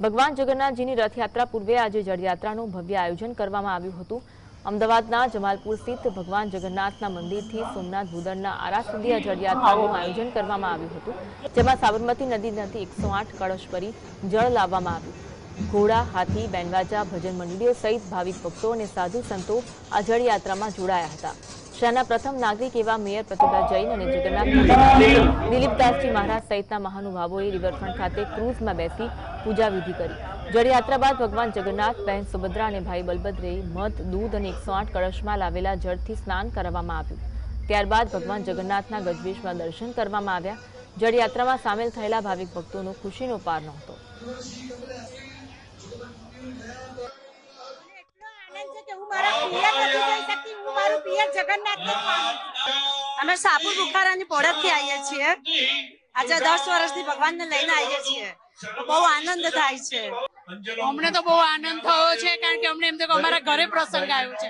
ભગવાન જગન્નાથજીની રથયાત્રા પૂર્વે આજે જળયાત્રાનું ભવ્ય આયોજન કરવામાં આવ્યું હતું। અમદાવાદના જમાલપુર સ્થિત ભગવાન જગન્નાથના મંદિરથી સોમનાથ ભૂદરના આરા સુધી આ જળયાત્રાનું આયોજન કરવામાં આવ્યું હતું, જેમાં સાબરમતી નદીમાંથી 108 કળશ ભરી જળ લાવવામાં આવ્યું। ઘોડા, હાથી, બેન્ડવાજા, ભજન મંડળીઓ સહિત ભાવિક ભક્તો અને સાધુ સંતો આ જળયાત્રામાં જોડાયા હતા। શહેરના પ્રથમ નાગરિક એવા મેયર પ્રતિભા જૈન અને જગન્નાથ દિલીપદાસજી મહારાજ સહિતના મહાનુભાવોએ રિવરફ્રન્ટ ખાતે ક્રૂઝમાં બેસી પૂજા વિધિ કરી। જળયાત્રા બાદ ભગવાન જગન્નાથ, બહેન સુભદ્રા અને ભાઈ બલભદ્રે મધ, દૂધ અને 108 કળશમાં લાવેલા જળથી સ્નાન કરાવવામાં આવ્યું। ત્યારબાદ ભગવાન જગન્નાથના ગજવેશમાં દર્શન કરવામાં આવ્યા। જળયાત્રામાં સામેલ થયેલા ભાવિક ભક્તોનો ખુશીનો પાર નહોતો। અમે સાપુર બુખારાની પોળતથી આવીએ છીએ। આજે 10 વર્ષથી ભગવાનને લઈને આવીએ છીએ, બહુ આનંદ થાય છે। અમને તો બહુ આનંદ થયો છે, કારણ કે અમને એમ તો અમારા ઘરે પ્રસંગ આવ્યો છે।